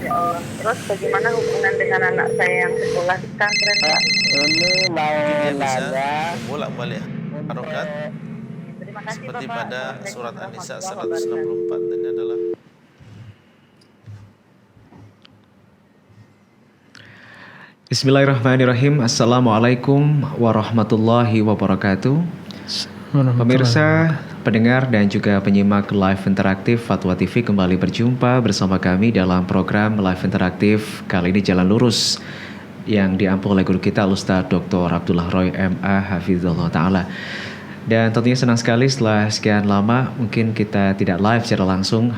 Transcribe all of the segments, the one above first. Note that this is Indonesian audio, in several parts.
Ya Allah. Terus bagaimana hubungan dengan anak saya yang sekolah di pesantren, Pak? Ini mau Mungkin dia bisa nanya membolak-balik harokat Terima kasih seperti Bapak. pada Assalamualaikum surat An-Nisa warahmatullahi wabarakatuh. 164, dan ini adalah Bismillahirrahmanirrahim. Assalamualaikum warahmatullahi wabarakatuh. Pemirsa, pendengar dan juga penyimak live interaktif Fatwa TV kembali berjumpa bersama kami dalam program live interaktif kali ini Jalan Lurus yang diampu oleh guru kita Ustadz Dr. Abdullah Roy MA Hafizullah Ta'ala. Dan tentunya senang sekali setelah sekian lama mungkin kita tidak live secara langsung,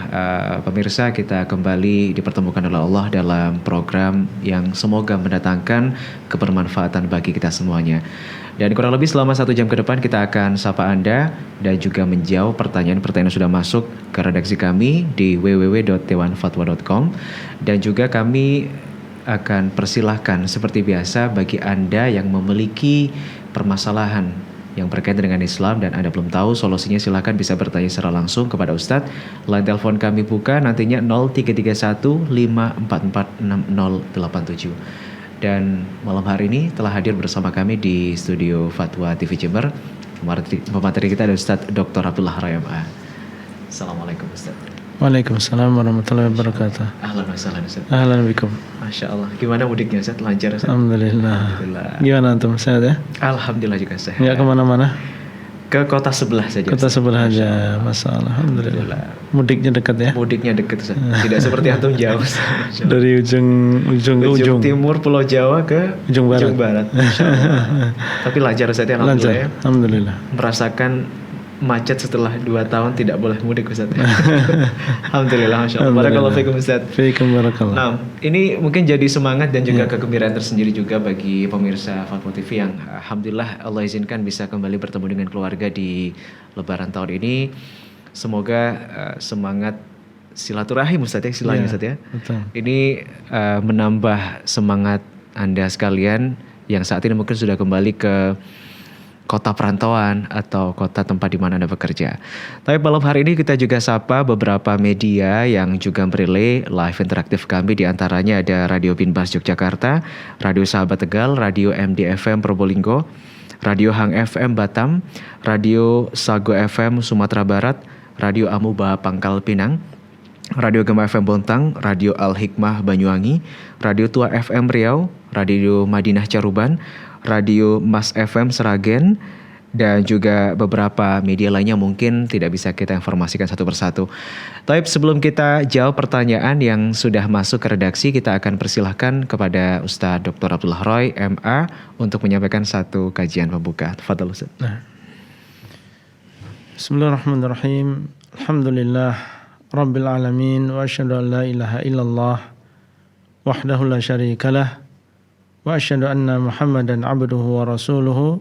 pemirsa, kita kembali dipertemukan oleh Allah dalam program yang semoga mendatangkan kebermanfaatan bagi kita semuanya. Dan kurang lebih selama 1 jam ke depan kita akan sapa Anda dan juga menjawab pertanyaan-pertanyaan yang sudah masuk ke redaksi kami di www.dewanfatwa.com. Dan juga kami akan persilahkan seperti biasa bagi Anda yang memiliki permasalahan yang berkaitan dengan Islam dan Anda belum tahu solusinya, silakan bisa bertanya secara langsung kepada Ustadz. Line telepon kami buka nantinya 0331 544 6087. Dan malam hari ini telah hadir bersama kami di studio Fatwa TV Jember. Pemateri kita ada Ustadz Dr. Abdullah Roy MA. Assalamualaikum Ustadz. Waalaikumsalam warahmatullahi wabarakatuh. Ahlan wa sahlan Ustadz. Ahlan bikum. Masya Allah. Gimana mudiknya Ustadz? Lancar Ustadz? Alhamdulillah. Alhamdulillah. Gimana antum, sehat ya? Alhamdulillah juga sehat. Nggak kemana-mana? Ke kota sebelah saja. Kota sebelah aja, Masya Allah. Alhamdulillah. Mudiknya dekat ya? Mudiknya dekat Ustaz. Tidak seperti antum jauh Ustaz. Dari ujung ke ujung. Timur Pulau Jawa ke Ujung barat. Masya Allah. Tapi lancar Ustaz ya, alhamdulillah ya. Alhamdulillah. Merasakan macet setelah 2 tahun tidak boleh mudik Ustaz. Alhamdulillah, Masya Allah. Barakallahu fikum Ustaz. Fiikum barakallah. Nah, ini mungkin jadi semangat dan juga kegembiraan tersendiri juga bagi pemirsa Fatwa TV yang alhamdulillah Allah izinkan bisa kembali bertemu dengan keluarga di Lebaran tahun ini. Semoga semangat silaturahim Ustaz ya, istilahnya Ustaz ya. Betul. Ini menambah semangat Anda sekalian yang saat ini mungkin sudah kembali ke kota perantauan atau kota tempat di mana Anda bekerja. Tapi malam hari ini kita juga sapa beberapa media yang juga merelay live interaktif kami. Di antaranya ada Radio Binbas Yogyakarta, Radio Sahabat Tegal, Radio MDFM Probolinggo, Radio Hang FM Batam, Radio Sago FM Sumatera Barat, Radio Amuba Pangkal Pinang, Radio Gema FM Bontang, Radio Al Hikmah Banyuwangi, Radio Tua FM Riau, Radio Madinah Caruban, Radio Mas FM Seragen, dan juga beberapa media lainnya mungkin tidak bisa kita informasikan satu persatu. Tapi sebelum kita jawab pertanyaan yang sudah masuk ke redaksi, kita akan persilahkan kepada Ustadz Dr. Abdullah Roy MA untuk menyampaikan satu kajian pembuka. Tafadhol Ustaz. Bismillahirrahmanirrahim. Alhamdulillah Rabbil alamin wa asyhadu an la ilaha illallah wahdahu la syarikalah wa asyhadu anna Muhammadan abduhu wa rasuluhu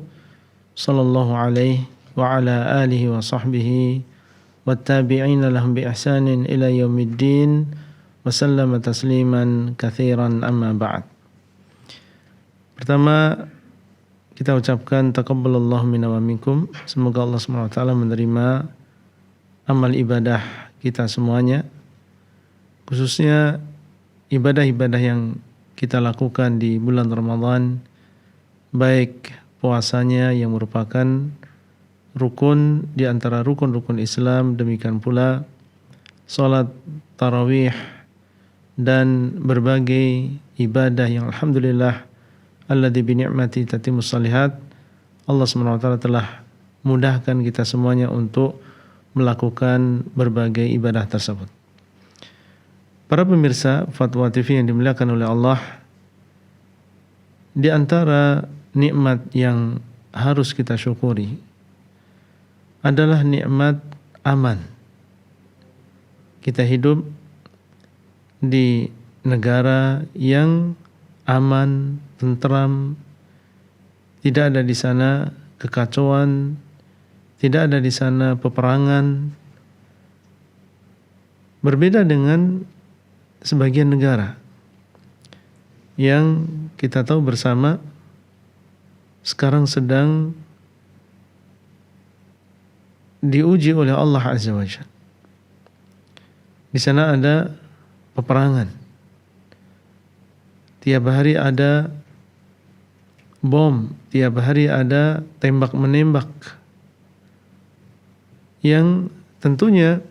sallallahu alaihi wa ala alihi wa sahbihi wattabi'ina lahum bi ihsanin ila yaumiddin wa sallama tasliman katsiran amma ba'd. Pertama, kita ucapkan taqabbalallahu minna wa minkum. Semoga Allah Subhanahu wa taala menerima amal ibadah kita semuanya, khususnya ibadah-ibadah yang kita lakukan di bulan Ramadan, baik puasanya yang merupakan rukun di antara rukun-rukun Islam, demikian pula salat tarawih dan berbagai ibadah yang alhamdulillah alladzi bi ni'mati tatimmus shalihat. Allah Subhanahu wa taala telah mudahkan kita semuanya untuk melakukan berbagai ibadah tersebut. Para pemirsa Fatwa TV yang dimuliakan oleh Allah, di antara nikmat yang harus kita syukuri adalah nikmat aman. Kita hidup di negara yang aman, tentram, tidak ada di sana kekacauan, tidak ada di sana peperangan. Berbeda dengan sebagian negara yang kita tahu bersama sekarang sedang diuji oleh Allah Azza wa Jalla. Di sana ada peperangan, tiap hari ada bom, tiap hari ada tembak-menembak yang tentunya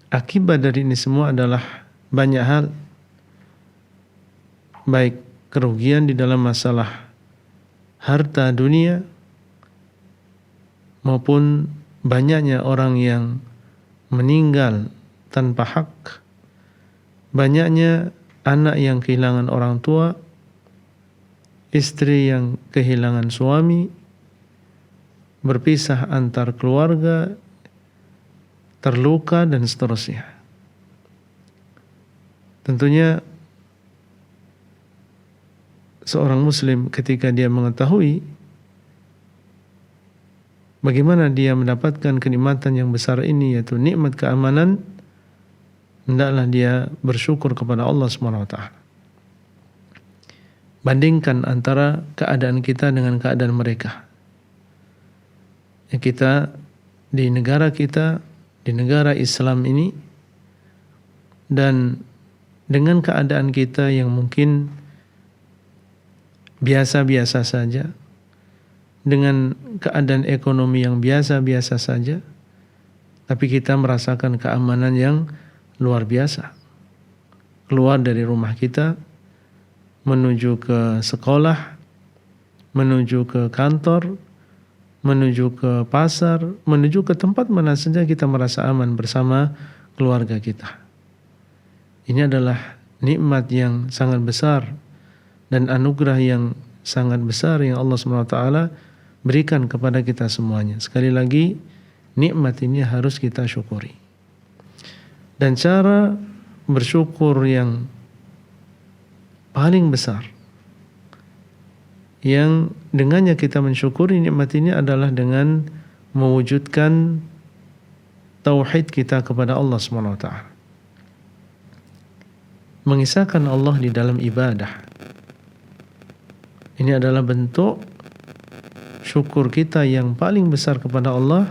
akibat dari ini semua adalah banyak hal, baik kerugian di dalam masalah harta dunia maupun banyaknya orang yang meninggal tanpa hak, banyaknya anak yang kehilangan orang tua, istri yang kehilangan suami, berpisah antar keluarga, terluka dan seterusnya. Tentunya seorang muslim ketika dia mengetahui bagaimana dia mendapatkan kenikmatan yang besar ini, yaitu nikmat keamanan, hendaklah dia bersyukur kepada Allah SWT. Bandingkan antara keadaan kita dengan keadaan mereka. Ya, kita di negara kita, di negara Islam ini, dan dengan keadaan kita yang mungkin biasa-biasa saja, dengan keadaan ekonomi yang biasa-biasa saja, tapi kita merasakan keamanan yang luar biasa. Keluar dari rumah kita, menuju ke sekolah, menuju ke kantor, menuju ke pasar, menuju ke tempat mana saja kita merasa aman bersama keluarga kita. Ini adalah nikmat yang sangat besar dan anugerah yang sangat besar yang Allah SWT berikan kepada kita semuanya. Sekali lagi, nikmat ini harus kita syukuri. Dan cara bersyukur yang paling besar, yang dengannya kita mensyukuri nikmat ini adalah dengan mewujudkan tauhid kita kepada Allah SWT. Mengisahkan Allah di dalam ibadah. Ini adalah bentuk syukur kita yang paling besar kepada Allah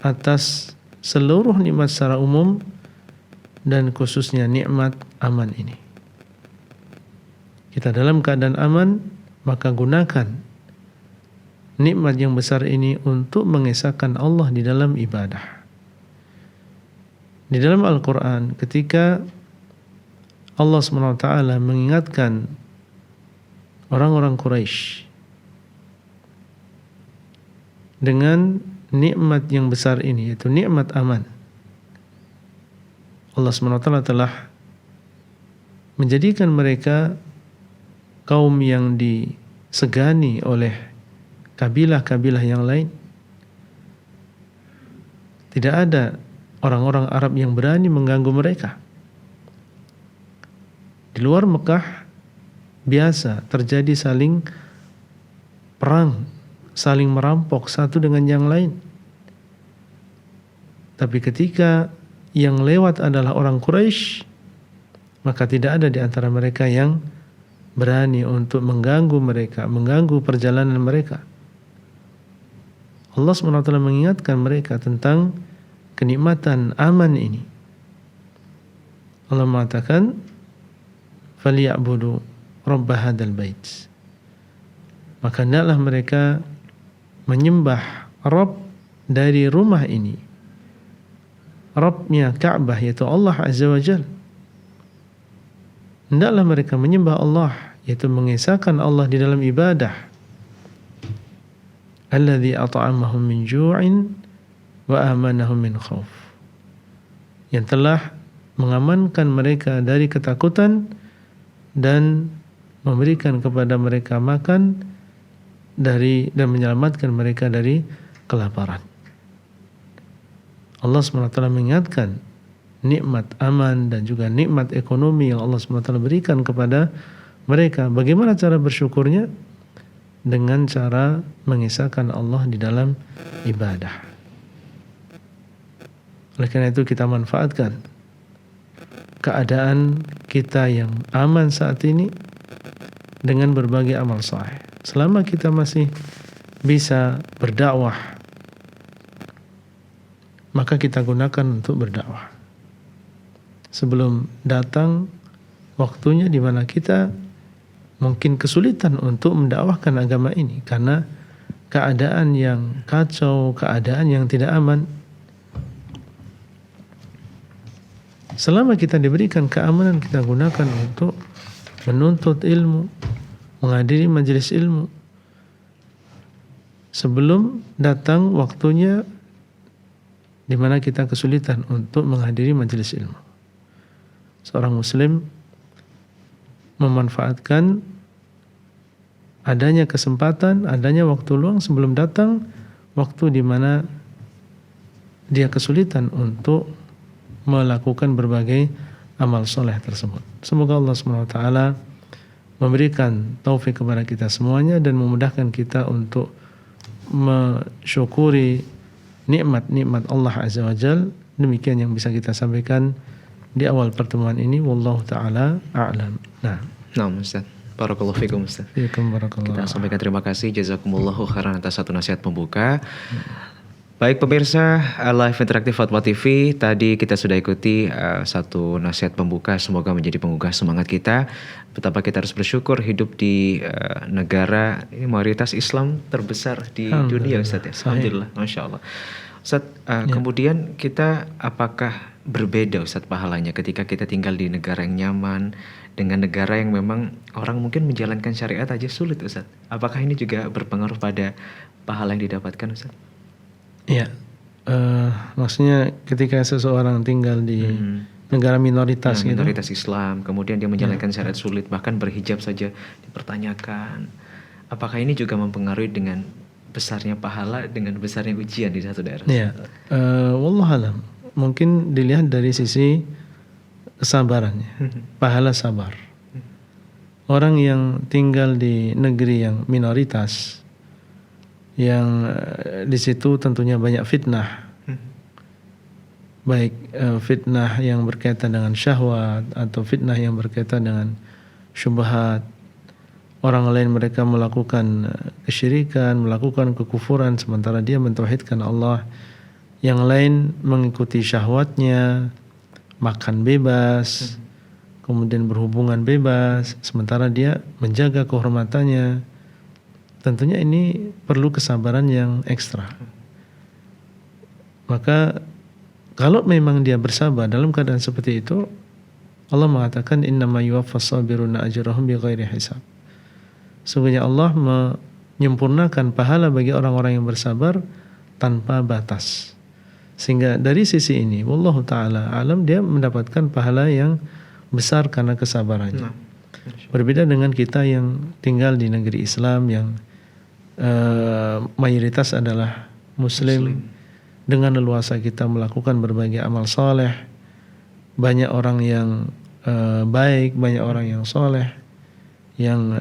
atas seluruh nikmat secara umum dan khususnya nikmat aman ini. Kita dalam keadaan aman, maka gunakan nikmat yang besar ini untuk mengesahkan Allah di dalam ibadah. Di dalam Al-Quran, ketika Allah SWT mengingatkan orang-orang Quraisy dengan nikmat yang besar ini, yaitu nikmat aman, Allah SWT telah menjadikan mereka kaum yang disegani oleh kabilah-kabilah yang lain. Tidak ada orang-orang Arab yang berani mengganggu mereka. Di luar Mekah biasa terjadi saling perang, saling merampok satu dengan yang lain. Tapi ketika yang lewat adalah orang Quraisy, maka tidak ada di antara mereka yang berani untuk mengganggu mereka, mengganggu perjalanan mereka. Allah SWT mengingatkan mereka tentang kenikmatan aman ini. Allah mengatakan, "Falyabudu rabb hadzal bait." Maka hendaklah mereka menyembah Rabb dari rumah ini. Rabbnya Ka'bah, yaitu Allah Azza wa Jalla. Hendaklah mereka menyembah Allah, yaitu mengesahkan Allah di dalam ibadah. Alladzi at'amahum min ju'in wa amanahum min khauf. Yang telah mengamankan mereka dari ketakutan dan memberikan kepada mereka makan dan menyelamatkan mereka dari kelaparan. Allah SWT mengingatkan nikmat aman dan juga nikmat ekonomi yang Allah SWT berikan kepada mereka. Bagaimana cara bersyukurnya? Dengan cara mengisahkan Allah di dalam ibadah. Oleh karena itu kita manfaatkan keadaan kita yang aman saat ini dengan berbagai amal saleh. Selama kita masih bisa berdakwah, maka kita gunakan untuk berdakwah. Sebelum datang waktunya di mana kita mungkin kesulitan untuk mendakwahkan agama ini karena keadaan yang kacau, keadaan yang tidak aman. Selama kita diberikan keamanan, kita gunakan untuk menuntut ilmu, menghadiri majelis ilmu. Sebelum datang waktunya di mana kita kesulitan untuk menghadiri majelis ilmu. Seorang muslim memanfaatkan adanya kesempatan, adanya waktu luang sebelum datang waktu di mana dia kesulitan untuk melakukan berbagai amal soleh tersebut. Semoga Allah SWT memberikan taufik kepada kita semuanya dan memudahkan kita untuk mensyukuri nikmat-nikmat Allah Azza wa Jal. Demikian yang bisa kita sampaikan di awal pertemuan ini. Wallahu ta'ala a'lam. Nah, Ustaz. Barakallahu fikum, Ustaz. Fikum barakallahu. Kita sampaikan terima kasih, jazakumullahu khairan atas satu nasihat pembuka. Baik pemirsa Live Interaktif Fatwa TV, tadi kita sudah ikuti satu nasihat pembuka, semoga menjadi penggugah semangat kita. Betapa kita harus bersyukur hidup di negara ini mayoritas Islam terbesar di dunia, Ustaz ya. Alhamdulillah, Masya Allah. Ustaz, kemudian kita apakah berbeda, Ustaz, pahalanya ketika kita tinggal di negara yang nyaman dengan negara yang memang orang mungkin menjalankan syariat aja sulit, Ustaz? Apakah ini juga berpengaruh pada pahala yang didapatkan, Ustaz? Iya, maksudnya ketika seseorang tinggal di negara minoritas, minoritas Islam, kemudian dia menjalankan syariat sulit, bahkan berhijab saja dipertanyakan. Apakah ini juga mempengaruhi dengan besarnya pahala, dengan besarnya ujian di satu daerah? Iya, wallahualam. Mungkin dilihat dari sisi kesabarannya, pahala sabar. Orang yang tinggal di negeri yang minoritas, yang di situ tentunya banyak fitnah, baik fitnah yang berkaitan dengan syahwat atau fitnah yang berkaitan dengan syubhat. Orang lain mereka melakukan kesyirikan, melakukan kekufuran, sementara dia mentauhidkan Allah. Yang lain mengikuti syahwatnya, makan bebas, kemudian berhubungan bebas, sementara dia menjaga kehormatannya. Tentunya ini perlu kesabaran yang ekstra. Maka kalau memang dia bersabar dalam keadaan seperti itu, Allah mengatakan innama yuwaffas sabiruna ajrahum bighairi hisab. Sungguhnya Allah menyempurnakan pahala bagi orang-orang yang bersabar tanpa batas. Sehingga dari sisi ini, wallahu taala alam, dia mendapatkan pahala yang besar karena kesabarannya. Berbeda dengan kita yang tinggal di negeri Islam yang mayoritas adalah Muslim. Dengan leluasa kita melakukan berbagai amal soleh, banyak orang yang baik, banyak orang yang soleh, yang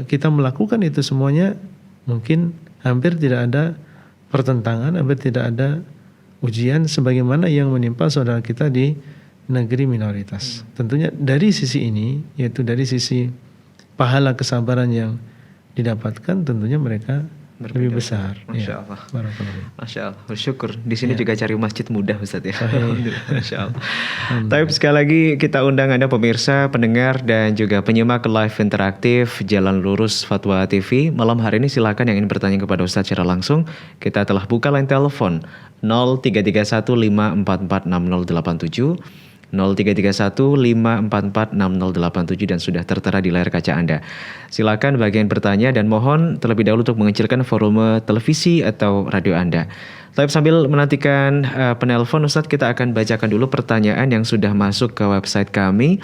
kita melakukan itu semuanya mungkin hampir tidak ada pertentangan, hampir tidak ada ujian sebagaimana yang menimpa saudara kita di negeri minoritas. Tentunya dari sisi ini, yaitu dari sisi pahala kesabaran yang didapatkan, tentunya mereka lebih besar. Masya Allah. Barakallahu. Masya Allah. Bersyukur. Di sini juga cari masjid mudah, Ustaz ya. Masya Allah. Tapi sekali lagi kita undang Anda pemirsa, pendengar dan juga penyimak live interaktif Jalan Lurus Fatwa TV. Malam hari ini silakan yang ingin bertanya kepada Ustaz secara langsung. Kita telah buka line telepon 033154460087. 033154460087 dan sudah tertera di layar kaca Anda. Silakan bagian bertanya dan mohon terlebih dahulu untuk mengecilkan volume televisi atau radio Anda. Tapi sambil menantikan penelpon, Ustadz, kita akan bacakan dulu pertanyaan yang sudah masuk ke website kami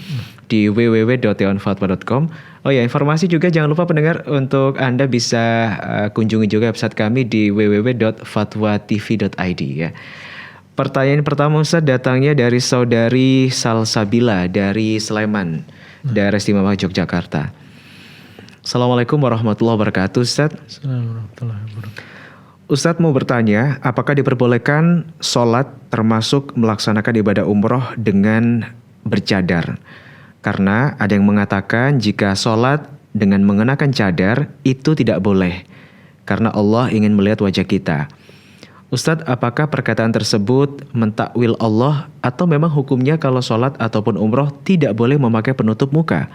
di www.tionfatwa.com. Oh ya, informasi juga jangan lupa pendengar untuk Anda bisa kunjungi juga website kami di www.fatwatv.id ya. Pertanyaan pertama, Ustaz, datangnya dari saudari Salsabila dari Sleman, daerah istimewa Yogyakarta. Assalamualaikum warahmatullahi wabarakatuh, Ustaz. Assalamualaikum warahmatullahi wabarakatuh. Ustaz mau bertanya, apakah diperbolehkan sholat termasuk melaksanakan ibadah umroh dengan bercadar? Karena ada yang mengatakan jika sholat dengan mengenakan cadar itu tidak boleh, karena Allah ingin melihat wajah kita. Ustadz, apakah perkataan tersebut mentakwil Allah atau memang hukumnya kalau sholat ataupun umroh tidak boleh memakai penutup muka?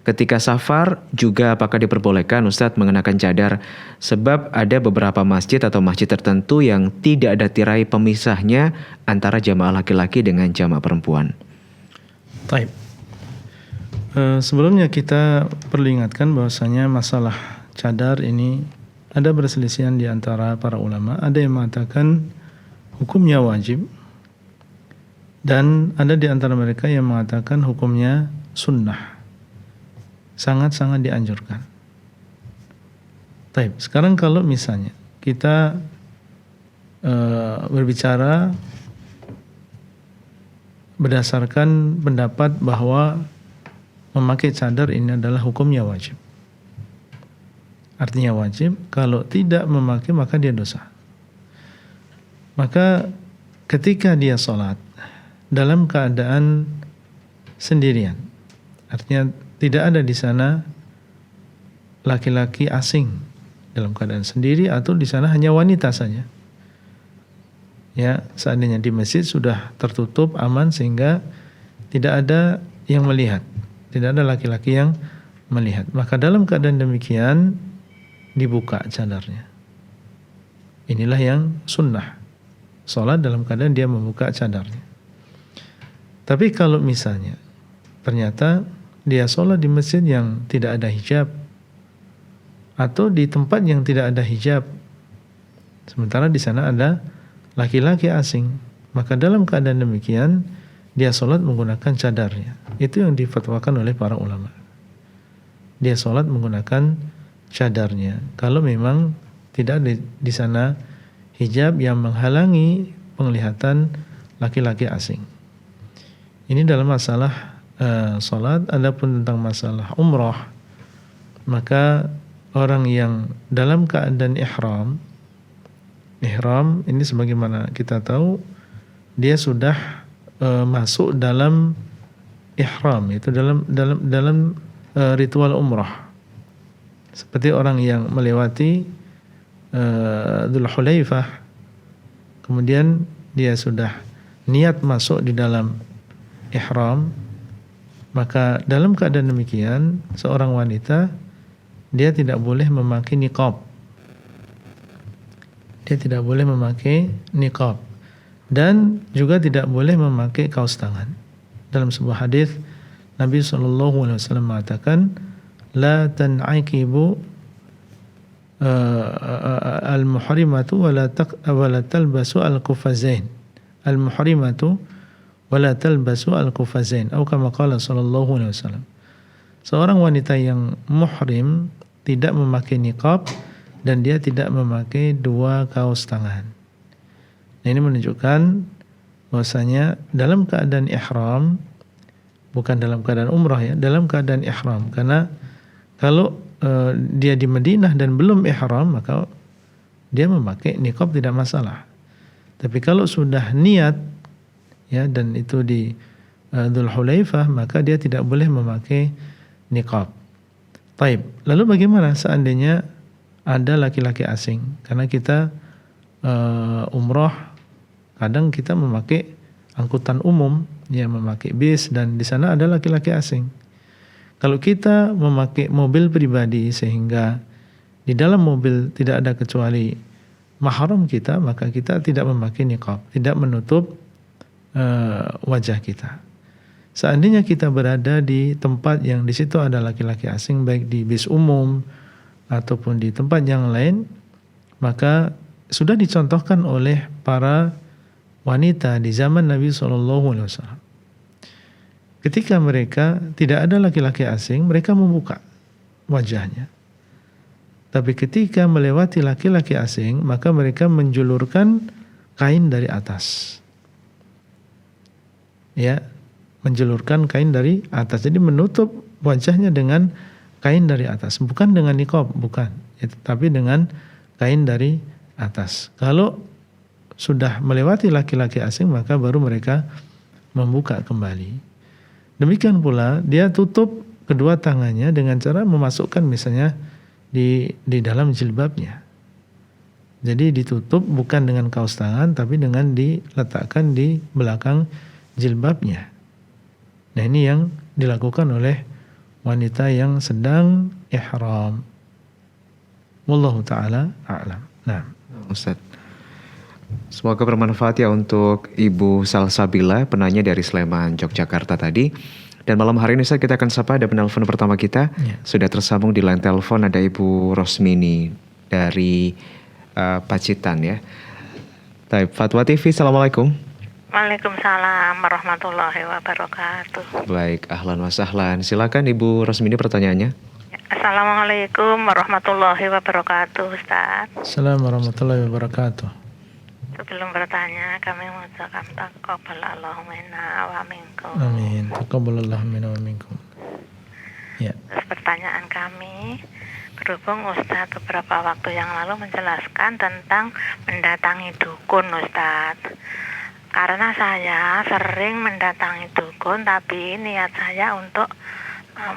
Ketika safar juga apakah diperbolehkan Ustadz mengenakan cadar? Sebab ada beberapa masjid atau masjid tertentu yang tidak ada tirai pemisahnya antara jamaah laki-laki dengan jamaah perempuan. Taib. Sebelumnya kita perlu ingatkan bahwasanya masalah cadar ini ada perselisihan di antara para ulama. Ada yang mengatakan hukumnya wajib dan ada di antara mereka yang mengatakan hukumnya sunnah. Sangat-sangat dianjurkan. Baik, sekarang kalau misalnya kita berbicara berdasarkan pendapat bahwa memakai cadar ini adalah hukumnya wajib. Artinya wajib, kalau tidak memakai maka dia dosa. Maka ketika dia sholat dalam keadaan sendirian, artinya tidak ada di sana laki-laki asing dalam keadaan sendiri atau di sana hanya wanita saja. Ya, seandainya di masjid sudah tertutup aman sehingga tidak ada yang melihat, tidak ada laki-laki yang melihat. Maka dalam keadaan demikian dibuka cadarnya. Inilah yang sunnah. Sholat dalam keadaan dia membuka cadarnya. Tapi kalau misalnya ternyata dia sholat di masjid yang tidak ada hijab atau di tempat yang tidak ada hijab, sementara di sana ada laki-laki asing, maka dalam keadaan demikian dia sholat menggunakan cadarnya. Itu yang difatwakan oleh para ulama. Dia sholat menggunakan cadarnya kalau memang tidak di sana hijab yang menghalangi penglihatan laki-laki asing. Ini dalam masalah salat. Adapun tentang masalah umrah, maka orang yang dalam keadaan ihram ini sebagaimana kita tahu dia sudah masuk dalam ihram, itu dalam ritual umrah, seperti orang yang melewati Dzul Hulaifah kemudian dia sudah niat masuk di dalam ihram. Maka dalam keadaan demikian seorang wanita dia tidak boleh memakai niqab. Dia tidak boleh memakai niqab dan juga tidak boleh memakai kaos tangan. Dalam sebuah hadis Nabi SAW mengatakan la tan'aqibu al-muhrimatu wa la talbasu al-qufazain. Al-muhrimatu wala talbasu al-qufazain atau kama qala sallallahu alaihi wasallam. Seorang wanita yang muhrim tidak memakai niqab dan dia tidak memakai dua kaos tangan. Nah, ini menunjukkan bahwasanya dalam keadaan ihram, bukan dalam keadaan umrah ya, dalam keadaan ihram. Karena kalau dia di Madinah dan belum ihram maka dia memakai niqab tidak masalah. Tapi kalau sudah niat ya dan itu di Dzul Hulaifah maka dia tidak boleh memakai niqab. Taib. Lalu bagaimana seandainya ada laki-laki asing? Karena kita umrah kadang kita memakai angkutan umum, ya memakai bis dan di sana ada laki-laki asing. Kalau kita memakai mobil pribadi sehingga di dalam mobil tidak ada kecuali mahram kita, maka kita tidak memakai niqab, tidak menutup wajah kita. Seandainya kita berada di tempat yang di situ ada laki-laki asing, baik di bis umum ataupun di tempat yang lain, maka sudah dicontohkan oleh para wanita di zaman Nabi SAW. Ketika mereka tidak ada laki-laki asing, mereka membuka wajahnya. Tapi ketika melewati laki-laki asing, maka mereka menjulurkan kain dari atas. Ya, menjulurkan kain dari atas. Jadi menutup wajahnya dengan kain dari atas, bukan dengan niqab, bukan, ya, tapi dengan kain dari atas. Kalau sudah melewati laki-laki asing, maka baru mereka membuka kembali. Demikian pula dia tutup kedua tangannya dengan cara memasukkan misalnya di dalam jilbabnya. Jadi ditutup bukan dengan kaos tangan tapi dengan diletakkan di belakang jilbabnya. Nah, ini yang dilakukan oleh wanita yang sedang ihram. Wallahu taala a'lam. Nah, Ustaz. Semoga bermanfaat ya untuk Ibu Salsabila, penanya dari Sleman, Yogyakarta tadi. Dan malam hari ini Ustaz, kita akan sapa ada penelpon pertama kita. Ya. Sudah tersambung di line telepon ada Ibu Rosmini dari Pacitan ya. Baik, Fatwa TV, Assalamualaikum. Waalaikumsalam warahmatullahi wabarakatuh. Baik, ahlan wa sahlan. Silakan Ibu Rosmini pertanyaannya. Assalamualaikum warahmatullahi wabarakatuh, Ustaz. Assalamualaikum warahmatullahi wabarakatuh. Sebelum bertanya, kami mengucapkan taqabbalallahu minna wa minkum. Amin. Taqabbalallahu minna wa minkum. Ya. Terus pertanyaan kami, berhubung Ustaz beberapa waktu yang lalu menjelaskan tentang mendatangi dukun, Ustaz. Karena saya sering mendatangi dukun, tapi niat saya untuk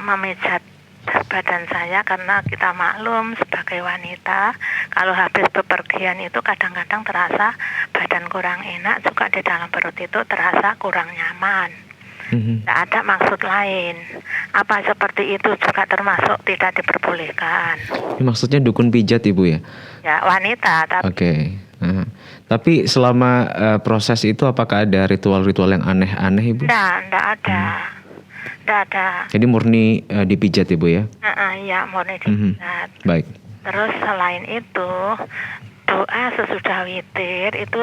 memijat badan saya, karena kita maklum sebagai wanita kalau habis bepergian itu kadang-kadang terasa badan kurang enak, juga di dalam perut itu terasa kurang nyaman. Tidak ada maksud lain. Apa seperti itu juga termasuk tidak diperbolehkan? Ini maksudnya dukun pijat Ibu ya? Ya, wanita. Oke. Tapi selama proses itu apakah ada ritual-ritual yang aneh-aneh Ibu? Tidak ada. Tidak ada. Jadi murni dipijat Ibu ya? Iya, murni dipijat. Baik. Terus selain itu, doa sesudah witir itu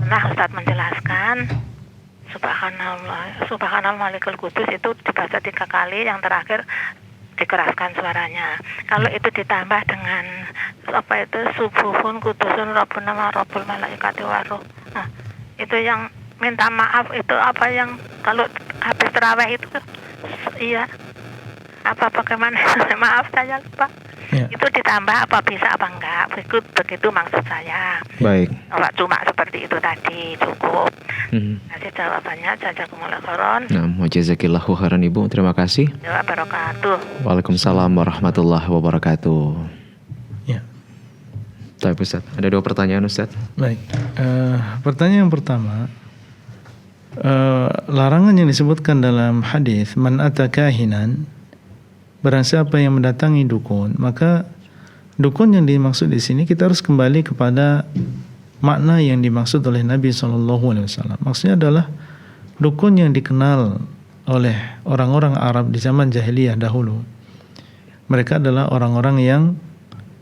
pernah Ustadz menjelaskan Subhanallah Malikul Kudus itu dibaca 3 kali, yang terakhir dikeraskan suaranya. Kalau itu ditambah dengan apa itu subuhun kudusun rabbuna ma rabbul malaikati waruh. Nah, itu yang minta maaf itu apa yang kalau habis tarawih itu iya apa bagaimana maaf saya lupa. Ya. Itu ditambah apa bisa apa enggak? Begitu maksud saya. Baik. Kalau cuma seperti itu tadi cukup. Kasih jawabannya, jazakumullah khairan. Nah, wajazakillahu khairan Ibu. Terima kasih. Ya, barakatuh. Waalaikumsalam warahmatullahi wabarakatuh. Ya. Baik Ustaz, ada 2 pertanyaan Ustaz. Baik. Pertanyaan yang pertama, larangan yang disebutkan dalam hadis man ata kahinan, barang siapa yang mendatangi dukun, maka dukun yang dimaksud di sini kita harus kembali kepada makna yang dimaksud oleh Nabi SAW. Maksudnya adalah dukun yang dikenal oleh orang-orang Arab di zaman jahiliyah dahulu. Mereka adalah orang-orang yang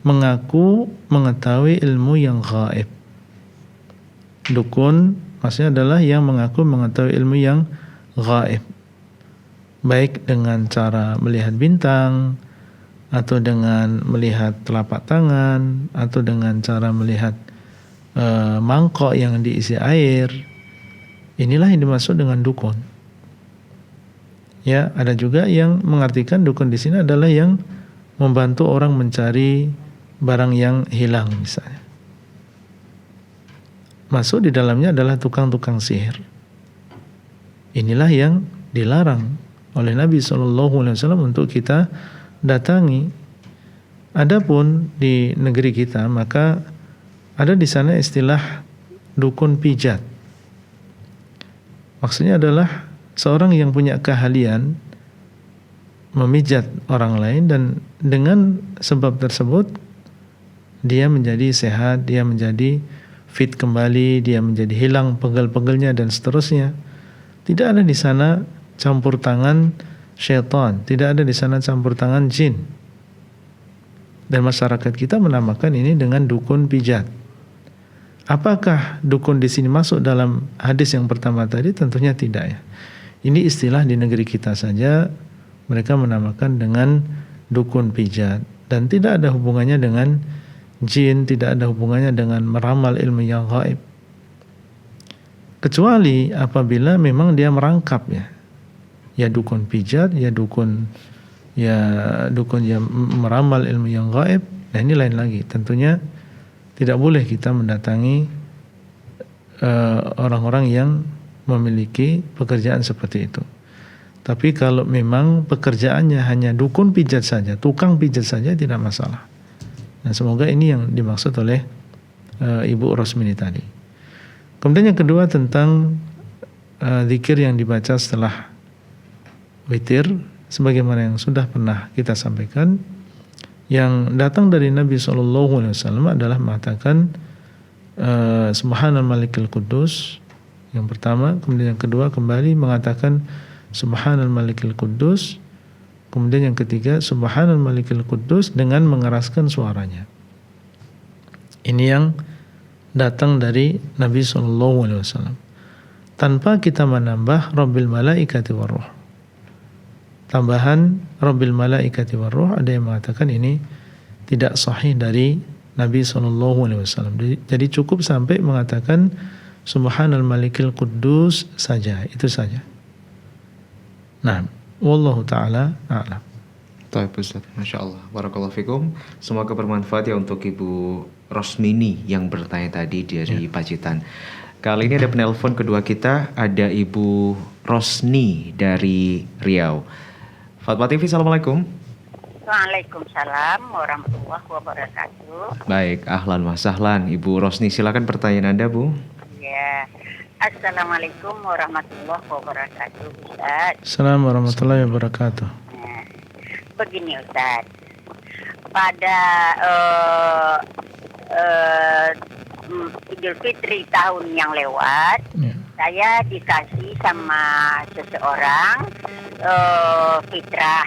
mengaku mengetahui ilmu yang gaib. Dukun maksudnya adalah yang mengaku mengetahui ilmu yang gaib, baik dengan cara melihat bintang, atau dengan melihat telapak tangan, atau dengan cara melihat mangkok yang diisi air. Inilah yang dimaksud dengan dukun. Ya, ada juga yang mengartikan dukun di sini adalah yang membantu orang mencari barang yang hilang misalnya. Masuk di dalamnya adalah tukang-tukang sihir. Inilah yang dilarang oleh Nabi SAW untuk kita datangi. Adapun di negeri kita, maka ada di sana istilah dukun pijat. Maksudnya adalah seorang yang punya keahlian memijat orang lain, dan dengan sebab tersebut dia menjadi sehat, dia menjadi fit kembali, dia menjadi hilang pegel-pegelnya dan seterusnya. Tidak ada di sana campur tangan syaitan, tidak ada di sana campur tangan jin. Dan masyarakat kita menamakan ini dengan dukun pijat. Apakah dukun di sini masuk dalam hadis yang pertama tadi? Tentunya tidak ya. Ini istilah di negeri kita saja mereka menamakan dengan dukun pijat, dan tidak ada hubungannya dengan jin, tidak ada hubungannya dengan meramal ilmu yang gaib. Kecuali apabila memang dia merangkap ya. Ya dukun pijat, ya dukun yang meramal ilmu yang gaib. Nah, ini lain lagi. Tentunya tidak boleh kita mendatangi orang-orang yang memiliki pekerjaan seperti itu. Tapi kalau memang pekerjaannya hanya dukun pijat saja, tukang pijat saja, tidak masalah. Nah, semoga ini yang dimaksud oleh Ibu Rosmini tadi. Kemudian yang kedua tentang zikir yang dibaca setelah witir, sebagaimana yang sudah pernah kita sampaikan, yang datang dari Nabi SAW adalah mengatakan Subhanal Malikil Quddus yang pertama, kemudian yang kedua kembali mengatakan Subhanal Malikil Quddus, kemudian yang ketiga Subhanal Malikil Quddus dengan mengeraskan suaranya. Ini yang datang dari Nabi SAW tanpa kita menambah Rabbil Malaikati Warruh. Tambahan Rabbil Malaikati Warruh ada yang mengatakan ini tidak sahih dari Nabi SAW. Jadi cukup sampai mengatakan Subhanal Malikil Quddus saja, itu saja. Nah, wallahu taala a'lam. Baik Ustaz, Masya Allah, Barakallahu fikum. Semoga bermanfaat ya untuk Ibu Rosmini yang bertanya tadi dari Pacitan. Kali ini ada penelpon kedua kita, ada Ibu Rosni dari Riau. Fatwa TV, Assalamualaikum. Waalaikumsalam warahmatullahi wabarakatuh. Baik, ahlan wa sahlan. Ibu Rosni, silakan pertanyaan Anda, Bu. Ya, Assalamualaikum warahmatullahi wabarakatuh, Ustaz. Assalamualaikum warahmatullahi wabarakatuh. Nah, begini Ustaz, pada Idul Fitri tahun yang lewat, saya dikasih sama seseorang fitrah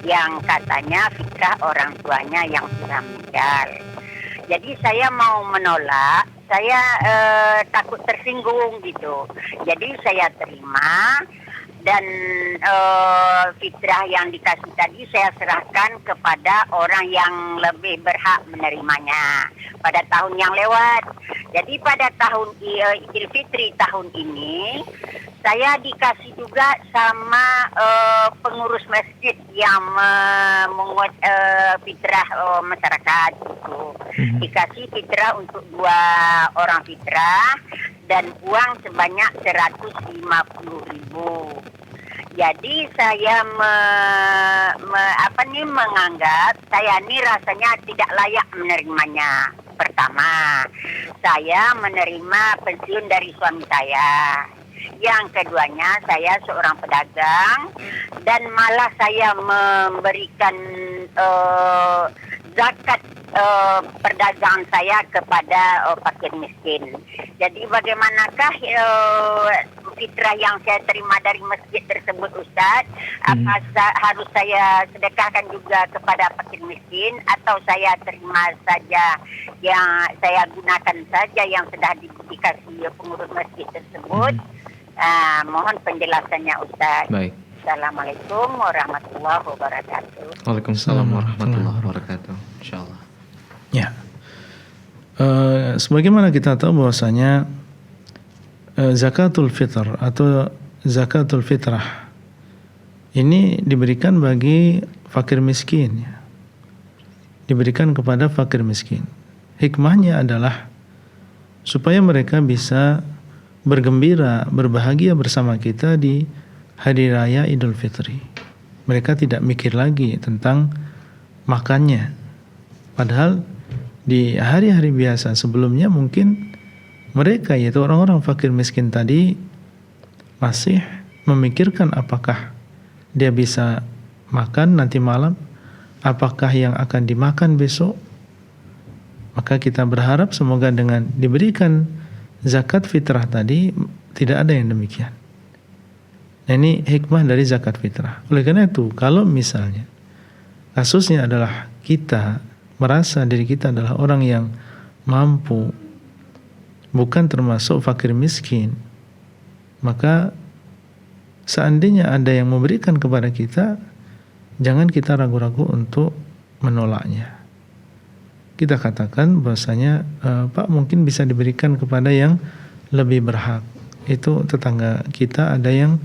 yang katanya fitrah orang tuanya yang sudah meninggal. Jadi saya mau menolak, saya takut tersinggung gitu. Jadi saya terima dan fitrah yang dikasih tadi saya serahkan kepada orang yang lebih berhak menerimanya pada tahun yang lewat. Jadi pada tahun Idul Fitri tahun ini saya dikasih juga sama pengurus masjid yang memungut fitrah masyarakat gitu. Dikasih fitrah untuk 2 orang fitrah dan uang sebanyak 150.000. Jadi saya menganggap saya ini rasanya tidak layak menerimanya. Pertama, saya menerima pensiun dari suami saya. Yang keduanya, saya seorang pedagang dan malah saya memberikan zakat perdagangan saya kepada fakir miskin. Jadi bagaimanakah fitrah yang saya terima dari masjid tersebut, Ustaz? Apa harus saya sedekahkan juga kepada fakir miskin atau saya terima saja yang saya gunakan saja yang sudah dikasih pengurus masjid tersebut? Mohon penjelasannya, Ustaz. Baik. Assalamualaikum warahmatullahi wabarakatuh. Waalaikumsalam warahmatullahi wabarakatuh. Insyaallah. Ya. Sebagaimana kita tahu bahwasanya zakatul fitr atau zakatul fitrah ini diberikan bagi fakir miskin, ya. Diberikan kepada fakir miskin. Hikmahnya adalah supaya mereka bisa bergembira, berbahagia bersama kita di hari raya Idul Fitri. Mereka tidak mikir lagi tentang makannya. Padahal di hari-hari biasa sebelumnya mungkin mereka, yaitu orang-orang fakir miskin tadi, masih memikirkan apakah dia bisa makan nanti malam, apakah yang akan dimakan besok. Maka kita berharap semoga dengan diberikan zakat fitrah tadi tidak ada yang demikian. Nah, ini hikmah dari zakat fitrah. Oleh karena itu, kalau misalnya kasusnya adalah kita merasa diri kita adalah orang yang mampu, bukan termasuk fakir miskin, maka seandainya ada yang memberikan kepada kita, jangan kita ragu-ragu untuk menolaknya. Kita katakan bahwasanya Pak, mungkin bisa diberikan kepada yang lebih berhak. Itu tetangga kita ada yang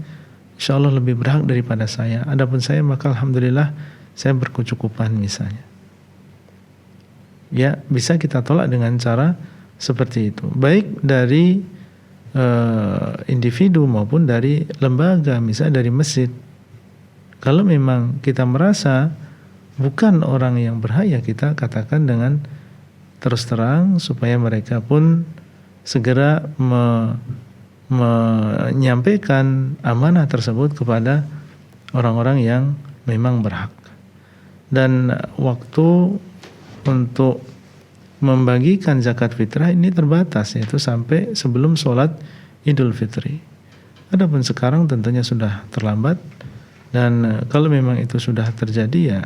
insya Allah lebih berhak daripada saya. Adapun saya, maka alhamdulillah saya berkecukupan misalnya. Ya, bisa kita tolak dengan cara seperti itu. Baik dari individu maupun dari lembaga, misalnya dari masjid. Kalau memang kita merasa bukan orang yang berhak, ya kita katakan dengan terus terang supaya mereka pun segera menyampaikan amanah tersebut kepada orang-orang yang memang berhak. Dan waktu untuk membagikan zakat fitrah ini terbatas, yaitu sampai sebelum sholat Idul Fitri. Adapun sekarang tentunya sudah terlambat, dan kalau memang itu sudah terjadi ya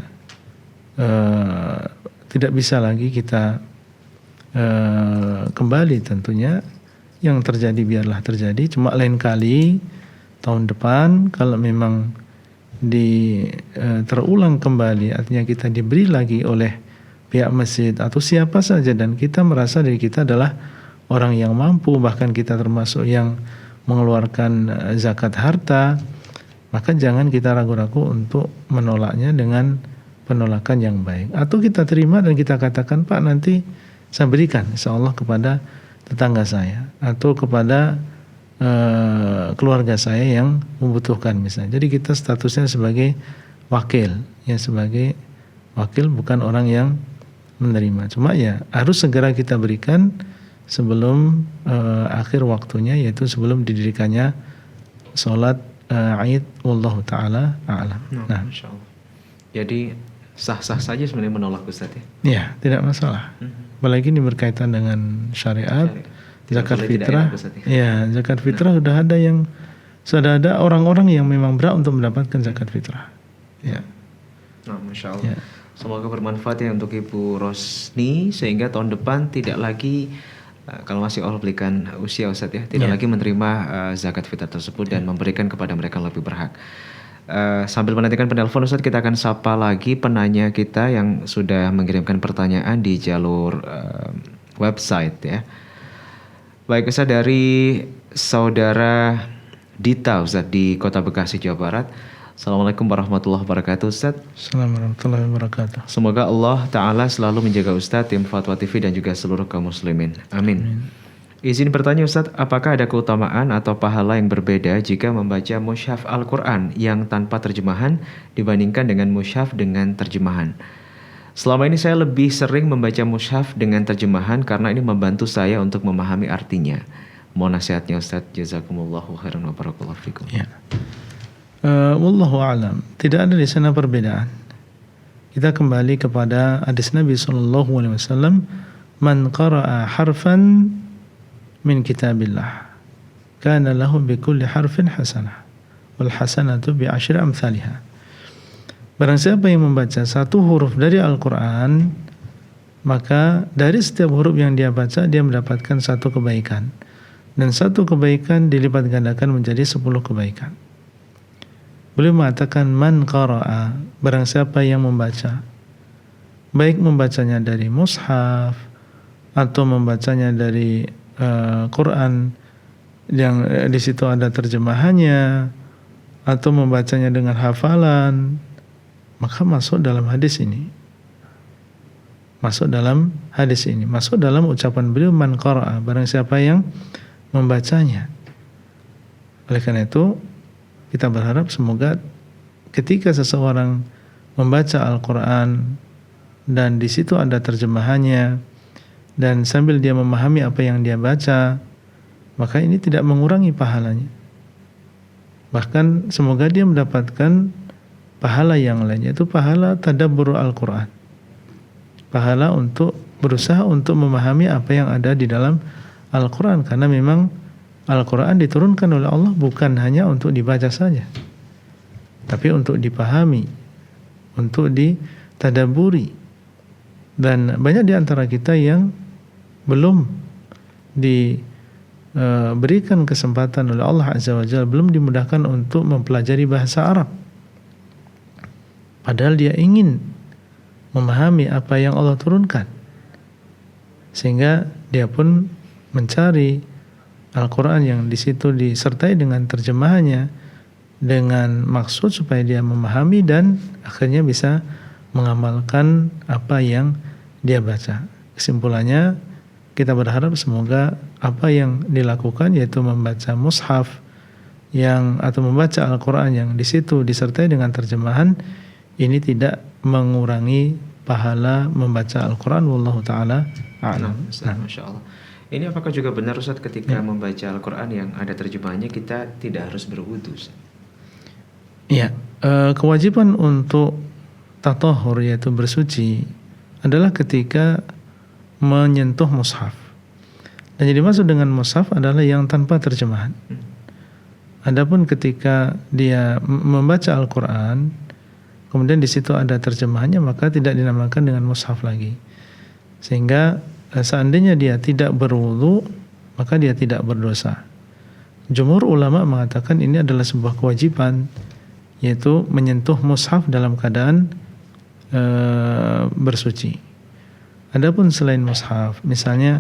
tidak bisa lagi kita kembali tentunya. Yang terjadi biarlah terjadi, cuma lain kali tahun depan kalau memang terulang kembali, artinya kita diberi lagi oleh pihak masjid atau siapa saja dan kita merasa diri kita adalah orang yang mampu, bahkan kita termasuk yang mengeluarkan zakat harta, maka jangan kita ragu-ragu untuk menolaknya dengan penolakan yang baik, atau kita terima dan kita katakan, Pak, nanti saya berikan insyaallah kepada tetangga saya atau kepada keluarga saya yang membutuhkan misalnya. Jadi kita statusnya sebagai wakil, ya sebagai wakil, bukan orang yang menerima. Cuma ya harus segera kita berikan sebelum akhir waktunya, yaitu sebelum didirikannya sholat Id, wallahu taala a'lam. Nah, insyaallah. Jadi sah-sah saja sebenarnya menolak, Ustaz ya? Ya, tidak masalah. Apalagi ini berkaitan dengan syariat. Zakat fitrah, ya zakat fitrah sudah ada orang-orang yang memang berhak untuk mendapatkan zakat fitrah. Ya. Nah, Masya Allah. Ya. Semoga bermanfaat ya untuk Ibu Rosni, sehingga tahun depan tidak lagi kalau masih Allah berikan usia, Ustaz ya, tidak lagi menerima zakat fitrah tersebut dan memberikan kepada mereka yang lebih berhak. Sambil menantikan penelpon, Ustaz, kita akan sapa lagi penanya kita yang sudah mengirimkan pertanyaan di jalur website ya. Baik, Ustaz, dari saudara Dita, Ustaz, di Kota Bekasi, Jawa Barat. Assalamualaikum warahmatullahi wabarakatuh, Ustaz. Assalamualaikum warahmatullahi wabarakatuh. Semoga Allah Ta'ala selalu menjaga Ustaz, tim Fatwa TV dan juga seluruh kaum muslimin. Amin. Izin bertanya, Ustaz, apakah ada keutamaan atau pahala yang berbeda jika membaca mushaf Al-Quran yang tanpa terjemahan dibandingkan dengan mushaf dengan terjemahan? Selama ini saya lebih sering membaca mushaf dengan terjemahan karena ini membantu saya untuk memahami artinya. Mohon nasihatnya, Ustaz. Jazakumullahu khairan wa barakallahu fikum. Ya. Wallahu a'lam. Tidak ada di sana perbedaan. Kita kembali kepada hadis Nabi sallallahu alaihi wasallam, "Man qara'a harfan min kitabillah, kana lahu bi kulli harfin hasanah, wal hasanatu bi asyri amsalihha." Barang siapa yang membaca satu huruf dari Al-Quran, maka dari setiap huruf yang dia baca, dia mendapatkan satu kebaikan. Dan satu kebaikan dilipat gandakan menjadi 10 kebaikan. Beliau mengatakan, man qara'a, barang siapa yang membaca, baik membacanya dari mushaf, atau membacanya dari Quran yang di situ ada terjemahannya, atau membacanya dengan hafalan, maka masuk dalam hadis ini. Masuk dalam hadis ini. Masuk dalam ucapan beliau, man qara'a, barang siapa yang membacanya. Oleh karena itu, kita berharap semoga ketika seseorang membaca Al-Quran dan di situ ada terjemahannya, dan sambil dia memahami apa yang dia baca, maka ini tidak mengurangi pahalanya. Bahkan semoga dia mendapatkan pahala yang lain, yaitu pahala tadabbur Al-Quran, pahala untuk berusaha untuk memahami apa yang ada di dalam Al-Quran, karena memang Al-Quran diturunkan oleh Allah bukan hanya untuk dibaca saja, tapi untuk dipahami, untuk ditadabburi. Dan banyak di antara kita yang belum diberikan kesempatan oleh Allah Azza wa Jalla, belum dimudahkan untuk mempelajari bahasa Arab. Padahal dia ingin memahami apa yang Allah turunkan, sehingga dia pun mencari Al-Quran yang di situ disertai dengan terjemahannya, dengan maksud supaya dia memahami dan akhirnya bisa mengamalkan apa yang dia baca. Kesimpulannya, kita berharap semoga apa yang dilakukan, yaitu membaca mushaf atau membaca Al-Quran yang di situ disertai dengan terjemahan, ini tidak mengurangi pahala membaca Al-Quran. Wallahu ta'ala a'lam. Ustaz, Masya Allah. Ini apakah juga benar Ustaz ketika membaca Al-Quran yang ada terjemahannya kita tidak harus berwudu? Iya, kewajiban untuk tatahur yaitu bersuci adalah ketika menyentuh mushaf. Dan jadi dimaksud dengan mushaf adalah yang tanpa terjemahan. Adapun ketika dia membaca Al-Quran, kemudian di situ ada terjemahannya, maka tidak dinamakan dengan mushaf lagi. Sehingga seandainya dia tidak berwudu, maka dia tidak berdosa. Jumhur ulama mengatakan ini adalah sebuah kewajiban, yaitu menyentuh mushaf dalam keadaan bersuci. Adapun selain mushaf, misalnya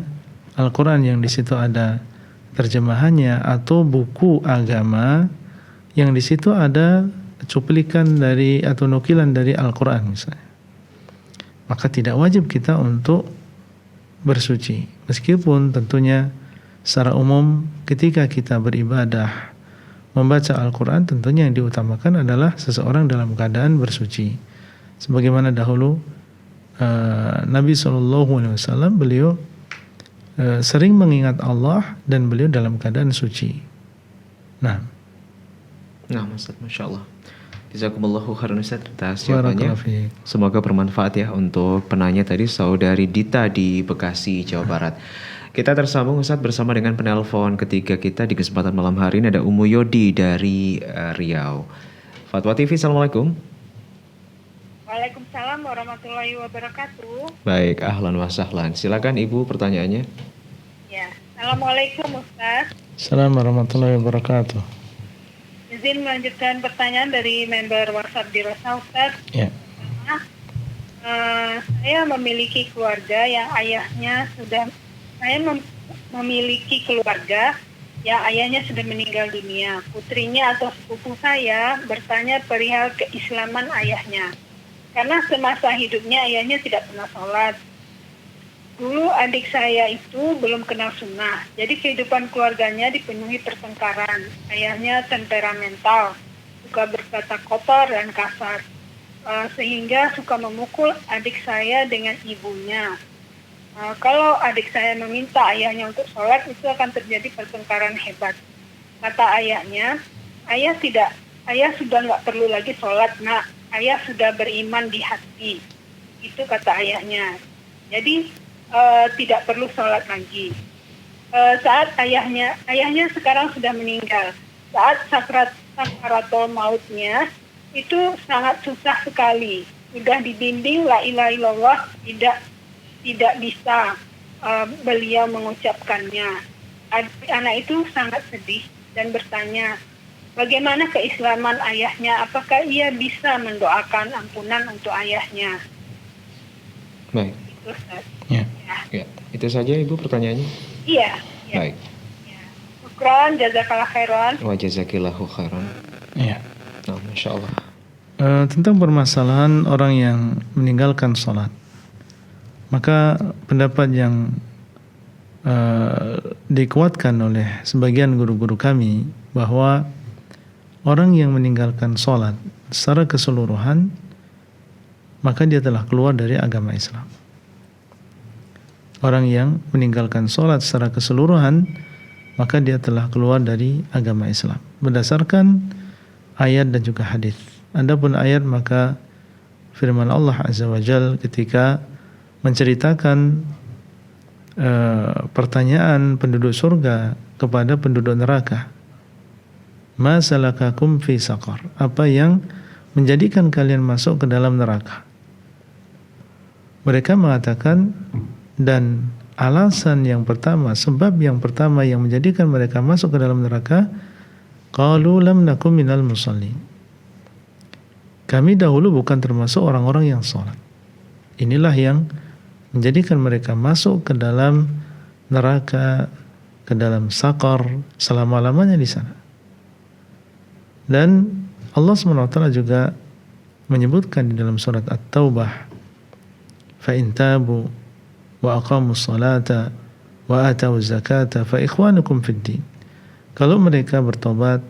Al-Quran yang di situ ada terjemahannya atau buku agama yang di situ ada cuplikan dari atau nukilan dari Al-Quran misalnya, maka tidak wajib kita untuk bersuci. Meskipun tentunya secara umum ketika kita beribadah membaca Al-Quran, tentunya yang diutamakan adalah seseorang dalam keadaan bersuci. Sebagaimana dahulu Nabi SAW beliau sering mengingat Allah dan beliau dalam keadaan suci. Nah, Ustaz, Masya Allah. Jazakumullahu khairan Ustaz atas jawabannya. Semoga bermanfaat ya untuk penanya tadi, saudari Dita di Bekasi, Jawa Barat. Kita tersambung Ustaz bersama dengan penelpon ketiga kita di kesempatan malam hari ini. Ada Umu Yodi dari Riau. Fatwa TV, Assalamualaikum. Waalaikumsalam warahmatullahi wabarakatuh. Baik, ahlan wa sahlan. Silakan Ibu pertanyaannya. Ya, Assalamualaikum Ustaz. Assalamualaikum warahmatullahi wabarakatuh. Izin melanjutkan pertanyaan dari member WhatsApp di Rosa Ustaz. Ya. Saya memiliki keluarga yang ayahnya sudah, memiliki keluarga yang ayahnya sudah meninggal dunia. Putrinya atau sepupu saya bertanya perihal keislaman ayahnya. Karena semasa hidupnya ayahnya tidak pernah sholat. Dulu adik saya itu belum kenal sunnah. Jadi kehidupan keluarganya dipenuhi pertengkaran. Ayahnya temperamental, suka berkata kotor dan kasar. Sehingga suka memukul adik saya dengan ibunya. Kalau adik saya meminta ayahnya untuk sholat, itu akan terjadi pertengkaran hebat. Kata ayahnya, ayah sudah nggak perlu lagi sholat, nak. Ayah sudah beriman di hati. Itu kata ayahnya. Jadi tidak perlu sholat lagi. Saat ayahnya sekarang sudah meninggal. Saat sakaratul mautnya itu sangat susah sekali. Sudah dibimbing la ilaha illallah, tidak bisa beliau mengucapkannya. Anak itu sangat sedih dan bertanya, bagaimana keislaman ayahnya? Apakah ia bisa mendoakan ampunan untuk ayahnya? Baik. Itu, Ustaz. Ya. Itu saja Ibu pertanyaannya? Iya. Baik. Syukran, jazakallah khairan. Wa jazakillahu khairan. Ya. Masya Allah. Tentang permasalahan orang yang meninggalkan sholat, maka pendapat yang dikuatkan oleh sebagian guru-guru kami bahwa orang yang meninggalkan sholat secara keseluruhan, maka dia telah keluar dari agama Islam. Orang yang meninggalkan sholat secara keseluruhan, maka dia telah keluar dari agama Islam berdasarkan ayat dan juga hadis. Adapun ayat, maka firman Allah Azza wa Jalla ketika menceritakan pertanyaan penduduk surga kepada penduduk neraka, ma salakakum fi saqar, apa yang menjadikan kalian masuk ke dalam neraka? Mereka mengatakan, dan alasan yang pertama, sebab yang pertama yang menjadikan mereka masuk ke dalam neraka, qalu lam nakum minal musallin, kami dahulu bukan termasuk orang-orang yang sholat. Inilah yang menjadikan mereka masuk ke dalam neraka, ke dalam saqar, selama-lamanya di sana. Dan Allah SWT juga menyebutkan di dalam surat At-Taubah, fa in tabu wa aqamus salata wa atawuz zakata fa ikhwanukum fid din. Kalau mereka bertobat,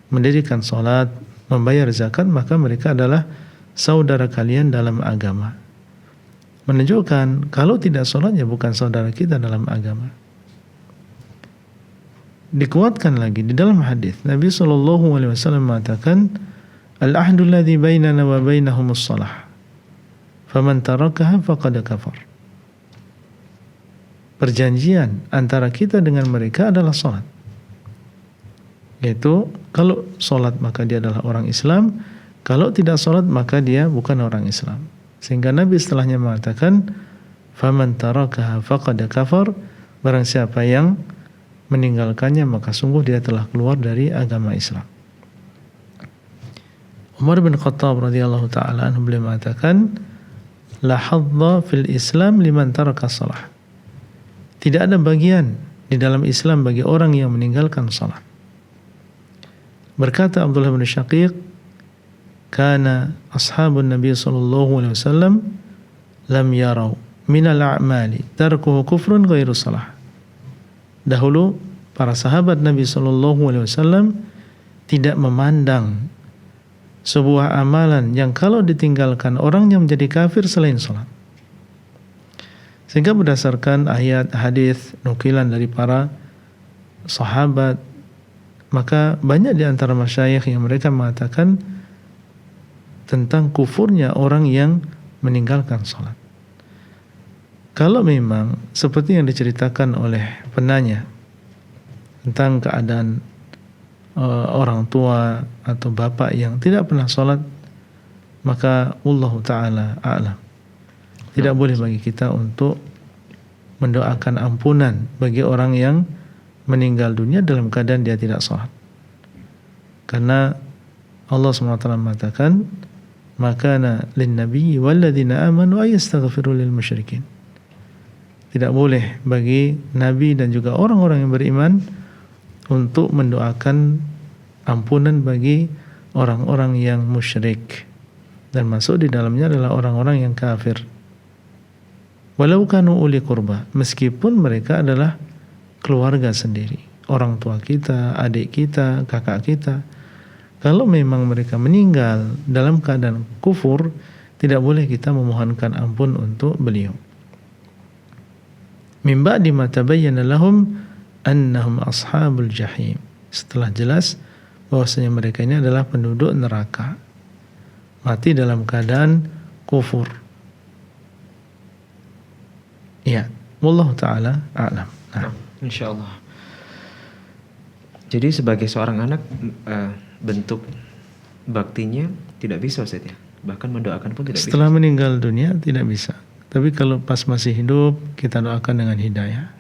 mendirikan salat, membayar zakat, maka mereka adalah saudara kalian dalam agama. menunjukkan kalau tidak sholat ya bukan saudara kita dalam agama. Dikuatkan lagi di dalam hadis Nabi SAW mengatakan, al-ahdu alladhi bainana wa bainahumus shalah, faman tarakaha faqad kafar. Perjanjian antara kita dengan mereka adalah sholat, yaitu kalau sholat maka dia adalah orang Islam, kalau tidak sholat maka dia bukan orang Islam. Sehingga Nabi setelahnya mengatakan, faman tarakaha faqad kafar, barang siapa yang meninggalkannya maka sungguh dia telah keluar dari agama Islam. Umar bin Khattab radhiyallahu taala anhu beliau mengatakan, la hadza fil Islam liman taraka shalah. Tidak ada bagian di dalam Islam bagi orang yang meninggalkan salat. Berkata Abdullah bin Syaqiq, kana ashabun Nabi sallallahu alaihi wasallam lam yarau minal a'mali tarkuhu kufrun ghairu salah. Dahulu para sahabat Nabi sallallahu alaihi wasallam tidak memandang sebuah amalan yang kalau ditinggalkan orangnya menjadi kafir selain salat. Sehingga berdasarkan ayat, hadis, nukilan dari para sahabat, maka banyak di antara masyayikh yang mereka mengatakan tentang kufurnya orang yang meninggalkan salat. Kalau memang seperti yang diceritakan oleh penanya tentang keadaan orang tua atau bapak yang tidak pernah sholat, maka Allah Ta'ala a'lam. Tidak boleh bagi kita untuk mendoakan ampunan bagi orang yang meninggal dunia dalam keadaan dia tidak sholat. Karena Allah SWT mengatakan, makana lin nabiyyi walladzina amanu ayastaghfiru lil musyrikin. Tidak boleh bagi Nabi dan juga orang-orang yang beriman untuk mendoakan ampunan bagi orang-orang yang musyrik, dan masuk di dalamnya adalah orang-orang yang kafir. Walau kanu uli qurba, meskipun mereka adalah keluarga sendiri, orang tua kita, adik kita, kakak kita. Kalau memang mereka meninggal dalam keadaan kufur, tidak boleh kita memohonkan ampun untuk beliau. Min ba'di ma tabayyana lahum annahum ashabul jahim. Setelah jelas bahwasanya mereka ini adalah penduduk neraka, mati dalam keadaan kufur. Ya, wallahu taala a'lam. Nah, insyaallah. Jadi sebagai seorang anak bentuk baktinya tidak bisa, Ustaz ya. Bahkan mendoakan pun tidak bisa. Setelah meninggal dunia tidak bisa. Tapi kalau pas masih hidup kita doakan dengan hidayah.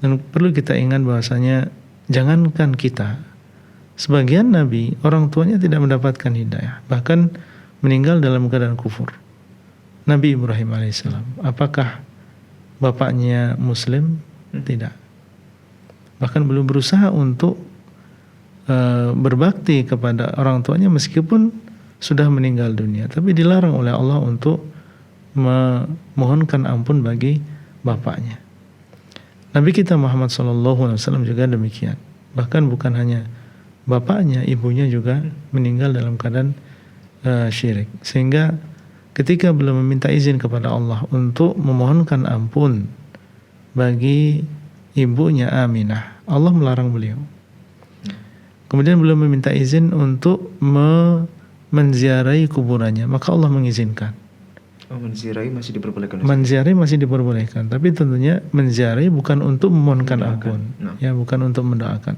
Dan perlu kita ingat bahwasanya jangankan kita, sebagian nabi orang tuanya tidak mendapatkan hidayah, bahkan meninggal dalam keadaan kufur. Nabi Ibrahim alaihissalam, apakah bapaknya muslim? Tidak. Bahkan belum berusaha untuk berbakti kepada orang tuanya meskipun sudah meninggal dunia, tapi dilarang oleh Allah untuk memohonkan ampun bagi bapaknya. Nabi kita Muhammad SAW juga demikian. Bahkan bukan hanya bapaknya, ibunya juga meninggal dalam keadaan syirik. Sehingga ketika beliau meminta izin kepada Allah untuk memohonkan ampun bagi ibunya Aminah, Allah melarang beliau. Kemudian beliau meminta izin untuk menziarahi kuburannya, maka Allah mengizinkan. Menziarahi masih diperbolehkan. Menziarahi masih diperbolehkan, tapi tentunya menziarahi bukan untuk memohonkan ampun, ya, bukan untuk mendoakan.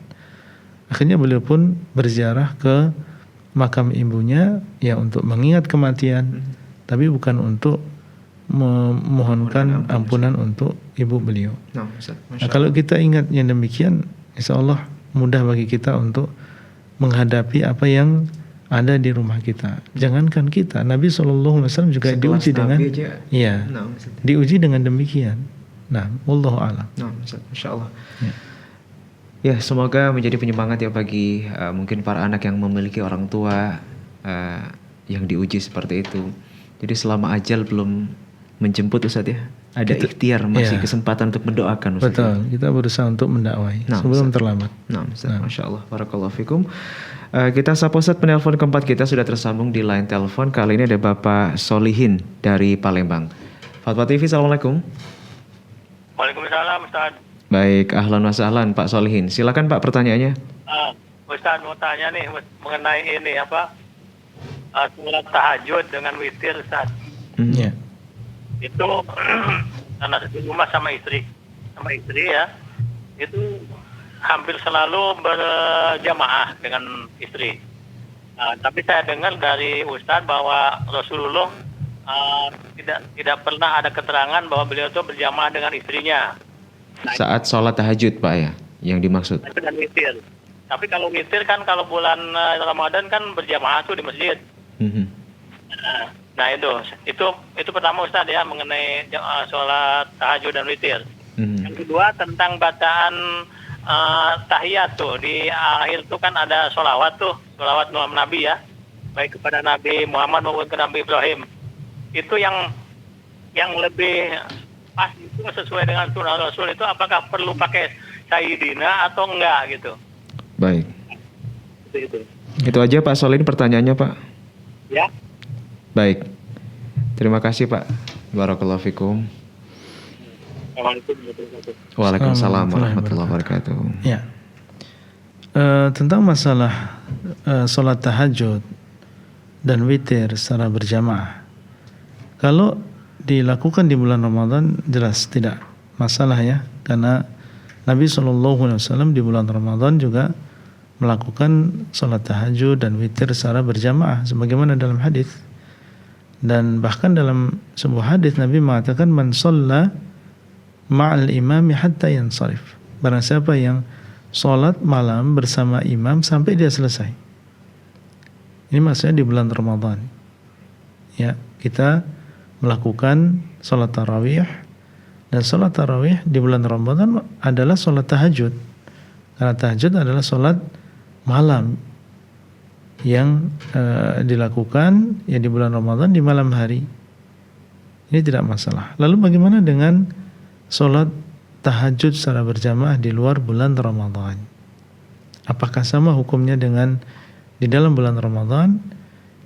Akhirnya beliau pun berziarah ke makam ibunya, ya, untuk mengingat kematian, tapi bukan untuk memohonkan ampunan untuk ibu beliau. Nah, kalau kita ingat yang demikian, insya Allah mudah bagi kita untuk menghadapi apa yang ada di rumah kita. Jangankan kita, Nabi SAW juga diuji dengan, iya, diuji dengan demikian. Nah, wallahu a'lam. Nah, insyaallah. Ya, semoga menjadi penyemangat ya bagi mungkin para anak yang memiliki orang tua yang diuji seperti itu. Jadi selama ajal belum menjemput, Ustaz ya, ada ikhtiar, masih kesempatan untuk mendoakan, Ustaz. Betul, kita berusaha untuk mendakwai sebelum terlambat. Nah, Ustaz, masyaallah, barakallahu fikum. Kita sapa Ustaz, penelpon keempat kita sudah tersambung di line telepon. Kali ini ada Bapak Solihin dari Palembang. Fatwa TV, Assalamualaikum. Waalaikumsalam Ustaz. Baik, ahlan wa sahlan Pak Solihin. Silakan Pak pertanyaannya. Ustaz mau tanya nih mengenai ini sholat tahajud dengan witir Ustaz. Ya. Itu karena di rumah sama istri ya, itu hampir selalu berjamaah dengan istri. Tapi saya dengar dari Ustaz bahwa Rasulullah tidak pernah ada keterangan bahwa beliau itu berjamaah dengan istrinya. Saat sholat tahajud Pak ya, yang dimaksud. Dan witir. Tapi kalau witir kan kalau bulan Ramadan kan berjamaah tuh di masjid. Nah itu pertama Ustaz ya mengenai sholat tahajud dan witir. Yang kedua tentang bacaan tahiyat tuh di akhir tuh kan ada sholawat Nabi ya, baik kepada Nabi Muhammad maupun ke Nabi Ibrahim. Itu yang lebih pas itu sesuai dengan sunnah Rasul itu apakah perlu pakai Sayyidina atau enggak gitu. Baik. Itu. Itu aja Pak Solihin pertanyaannya Pak. Ya. Baik. Terima kasih Pak. Barakallahu fikum. Waalaikumsalam warahmatullahi wabarakatuh. Ya. Tentang masalah sholat tahajud dan witir secara berjamaah. Kalau dilakukan di bulan Ramadan jelas tidak masalah ya, karena Nabi SAW di bulan Ramadan juga melakukan sholat tahajud dan witir secara berjamaah sebagaimana dalam hadis. Dan bahkan dalam sebuah hadis Nabi mengatakan man shalla ma'al imami hatta yansarif. Barang siapa yang sholat malam bersama imam sampai dia selesai. Ini maksudnya di bulan Ramadan. Ya, kita melakukan sholat tarawih, dan sholat tarawih di bulan Ramadan adalah sholat tahajud. Karena tahajud adalah sholat malam yang dilakukan ya di bulan Ramadan di malam hari. Ini tidak masalah. Lalu bagaimana dengan sholat tahajud secara berjamaah di luar bulan Ramadan? Apakah sama hukumnya dengan di dalam bulan Ramadan?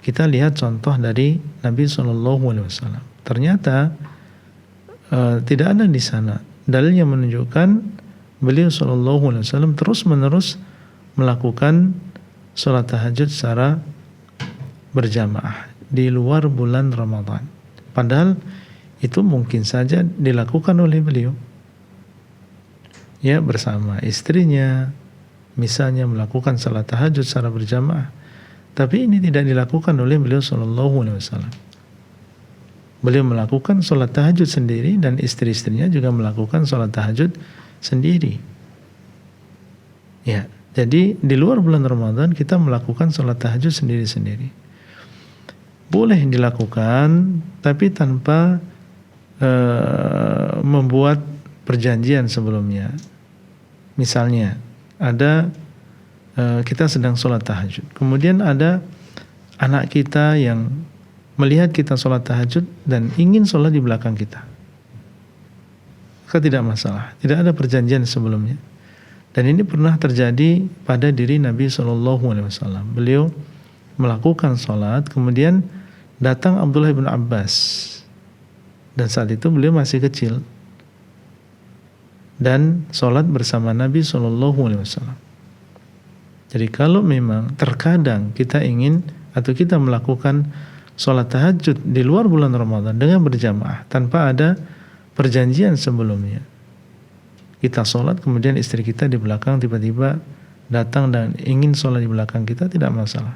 Kita lihat contoh dari Nabi SAW. Ternyata tidak ada di sana dalil yang menunjukkan beliau SAW terus-menerus melakukan sholat tahajud secara berjamaah di luar bulan Ramadan. Padahal itu mungkin saja dilakukan oleh beliau. Ya, bersama istrinya, misalnya melakukan sholat tahajud secara berjamaah. Tapi ini tidak dilakukan oleh beliau SAW. Beliau melakukan sholat tahajud sendiri dan istri-istrinya juga melakukan sholat tahajud sendiri. Ya, jadi di luar bulan Ramadan kita melakukan sholat tahajud sendiri-sendiri. Boleh dilakukan, tapi tanpa membuat perjanjian sebelumnya. Misalnya ada kita sedang sholat tahajud, kemudian ada anak kita yang melihat kita sholat tahajud dan ingin sholat di belakang kita, maka tidak masalah, tidak ada perjanjian sebelumnya. Dan ini pernah terjadi pada diri Nabi SAW. Beliau melakukan sholat, kemudian datang Abdullah bin Abbas, dan saat itu beliau masih kecil, dan sholat bersama Nabi SAW. Jadi kalau memang terkadang kita ingin atau kita melakukan sholat tahajud di luar bulan Ramadan dengan berjamaah tanpa ada perjanjian sebelumnya, kita sholat kemudian istri kita di belakang tiba-tiba datang dan ingin sholat di belakang kita, tidak masalah.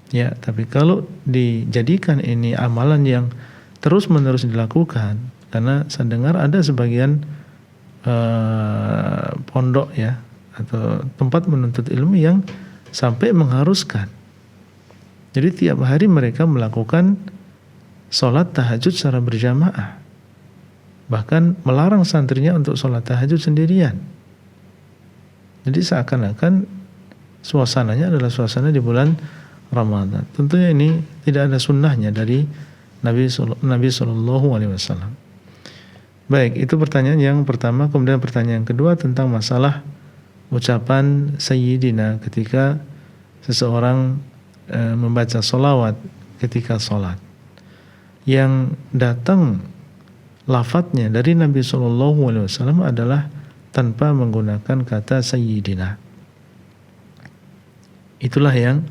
Ya, tapi kalau dijadikan ini amalan yang terus-menerus dilakukan, karena saya dengar ada sebagian pondok ya atau tempat menuntut ilmu yang sampai mengharuskan. Jadi tiap hari mereka melakukan sholat tahajud secara berjamaah. Bahkan melarang santrinya untuk sholat tahajud sendirian. Jadi seakan-akan suasananya adalah suasana di bulan Ramadan. Tentunya ini tidak ada sunnahnya dari Nabi SAW. Baik, itu pertanyaan yang pertama. Kemudian pertanyaan kedua tentang masalah ucapan Sayyidina ketika seseorang membaca sholawat ketika sholat. yang datang lafadznya dari Nabi SAW adalah tanpa menggunakan kata sayyidina. Itulah yang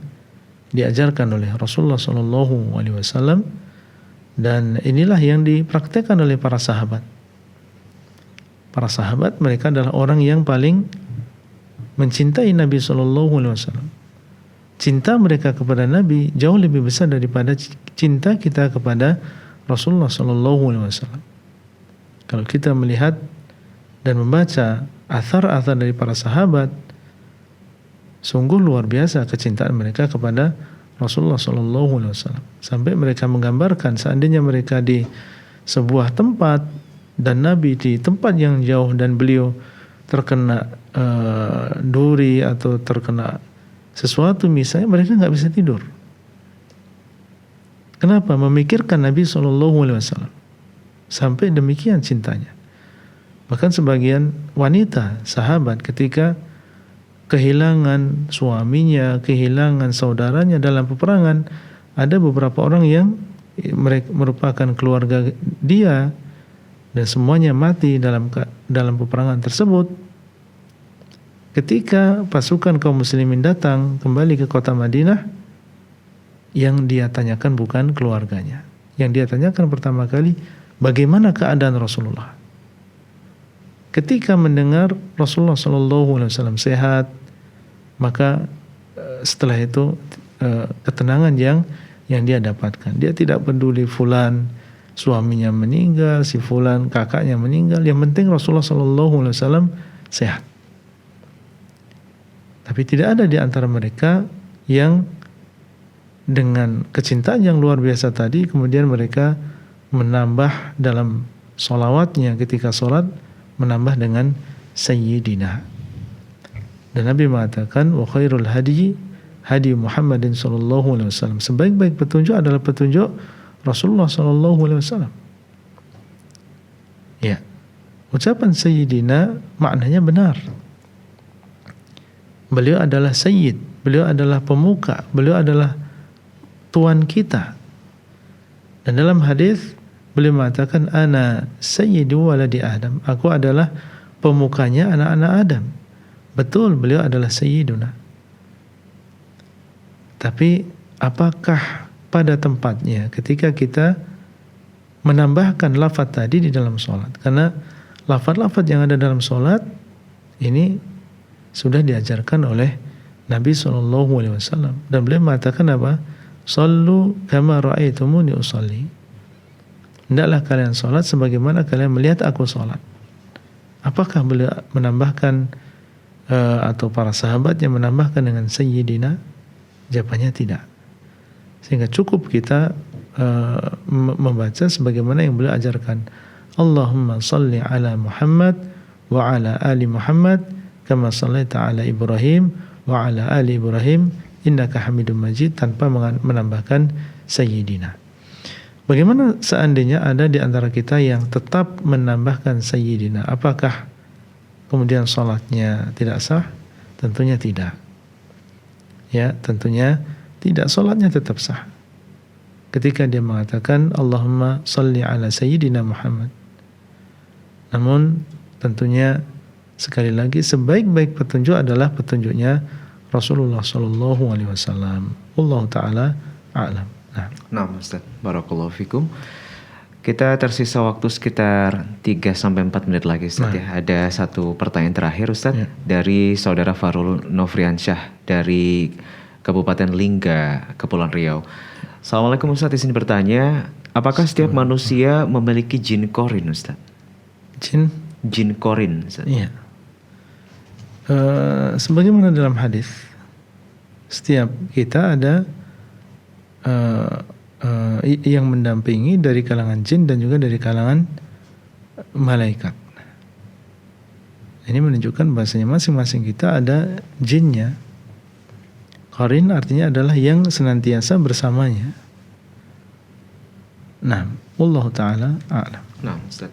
diajarkan oleh Rasulullah SAW, dan inilah yang dipraktekkan oleh para sahabat. Para sahabat mereka adalah orang yang paling mencintai Nabi SAW. Cinta mereka kepada Nabi jauh lebih besar daripada cinta kita kepada Rasulullah SAW. Kalau kita melihat dan membaca athar-athar dari para sahabat, sungguh luar biasa kecintaan mereka kepada Rasulullah SAW. Sampai mereka menggambarkan seandainya mereka di sebuah tempat dan Nabi di tempat yang jauh dan beliau terkena duri atau terkena sesuatu misalnya, mereka nggak bisa tidur. Kenapa? Memikirkan Nabi SAW. Sampai demikian cintanya. Bahkan sebagian wanita sahabat ketika kehilangan suaminya, kehilangan saudaranya dalam peperangan, ada beberapa orang yang mereka merupakan keluarga dia dan semuanya mati dalam peperangan tersebut. Ketika pasukan kaum muslimin datang kembali ke kota Madinah, yang dia tanyakan bukan keluarganya. Yang dia tanyakan pertama kali, bagaimana keadaan Rasulullah? Ketika mendengar Rasulullah SAW sehat, maka setelah itu ketenangan yang dia dapatkan. Dia tidak peduli fulan suaminya meninggal, si fulan kakaknya meninggal. Yang penting Rasulullah SAW sehat. Tapi tidak ada di antara mereka yang dengan kecintaan yang luar biasa tadi, kemudian mereka menambah dalam sholawatnya ketika sholat, menambah dengan sayyidina. Dan Nabi mengatakan, wa khairul hadi hadi Muhammadin sallallahu alaihi wasallam. Sebaik-baik petunjuk adalah petunjuk Rasulullah sallallahu alaihi wasallam. Ya. Ucapan sayyidina maknanya benar. Beliau adalah sayyid, beliau adalah pemuka, beliau adalah tuan kita. Dan dalam hadis beliau mengatakan, ana sayyidu waladi Adam. Aku adalah pemukanya anak-anak Adam. Betul, beliau adalah sayyiduna. Tapi apakah pada tempatnya ketika kita menambahkan lafaz tadi di dalam sholat? Karena lafaz-lafaz yang ada dalam sholat ini sudah diajarkan oleh Nabi SAW. Dan beliau mengatakan apa? Sallu kama ra'aitumuni usalli. Hendaklah kalian sholat sebagaimana kalian melihat aku sholat. Apakah beliau menambahkan atau para sahabatnya menambahkan dengan sayyidina? Jawabannya tidak. Sehingga cukup kita membaca sebagaimana yang beliau ajarkan. Allahumma salli ala Muhammad wa ala ali Muhammad kama sallaita ala Ibrahim wa ala ali Ibrahim innaka Hamidum Majid, tanpa menambahkan sayyidina. Bagaimana seandainya ada di antara kita yang tetap menambahkan sayyidina? Apakah kemudian sholatnya tidak sah? Tentunya tidak. Ya, tentunya tidak. Sholatnya tetap sah. Ketika dia mengatakan Allahumma salli ala sayyidina Muhammad. Namun tentunya sekali lagi sebaik-baik petunjuk adalah petunjuknya Rasulullah sallallahu alaihi wasallam. Wallahu taala a'lam. Nah, Ustaz, barakallahu fikum. Kita tersisa waktu sekitar 3 sampai 4 menit lagi, Ustaz. Ya. Ada satu pertanyaan terakhir, Ustaz, dari saudara Farul Nofriansyah dari Kabupaten Lingga, Kepulauan Riau. Assalamualaikum, Ustaz. Di sini bertanya, apakah setiap manusia memiliki jin korin, Ustaz? Jin korin, Ustaz. Iya. Sebagaimana dalam hadis, setiap kita ada yang mendampingi dari kalangan jin dan juga dari kalangan malaikat. Ini menunjukkan bahasanya masing-masing kita ada jinnya. Qarin artinya adalah yang senantiasa bersamanya. Nah, wallahu taala a'lam. Nah, Ustaz.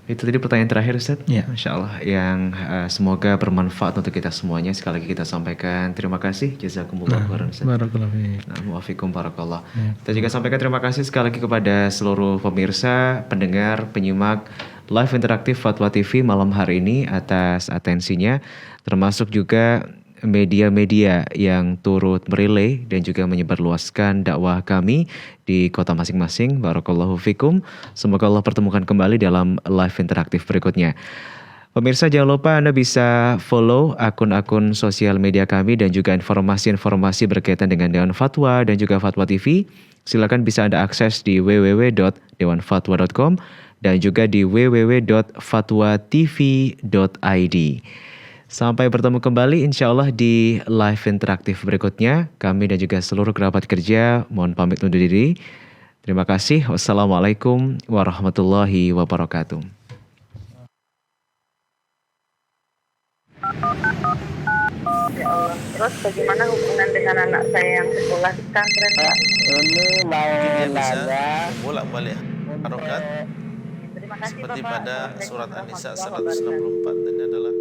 Itu tadi pertanyaan terakhir Ustaz. Ya. Masya Allah, yang semoga bermanfaat untuk kita semuanya. Sekali lagi kita sampaikan terima kasih. Jazakumullah khairan Ustaz. Barakallahu fiik. Muafikum barakallah. Ya. Kita juga sampaikan terima kasih sekali lagi kepada seluruh pemirsa, pendengar, penyimak live interaktif Fatwa TV malam hari ini atas atensinya, termasuk juga media-media yang turut merelay dan juga menyebarluaskan dakwah kami di kota masing-masing. Barakallahu fikum. Semoga Allah pertemukan kembali dalam live interaktif berikutnya. Pemirsa, jangan lupa Anda bisa follow akun-akun sosial media kami dan juga informasi-informasi berkaitan dengan Dewan Fatwa dan juga Fatwa TV. Silakan bisa Anda akses di www.dewanfatwa.com dan juga di www.fatwatv.id. Sampai bertemu kembali insya Allah di live interaktif berikutnya. Kami dan juga seluruh kerabat kerja mohon pamit undur diri. Terima kasih. Wassalamualaikum warahmatullahi wabarakatuh. Ya Allah, terus bagaimana hubungan dengan anak saya yang sekolah di pesantren, Pak? Ini mau Dia bisa nanya bolak-balik harokat Terima kasih, seperti Bapak. pada Assalamualaikum surat An-Nisa warahmatullahi wabarakatuh. 164 dan adalah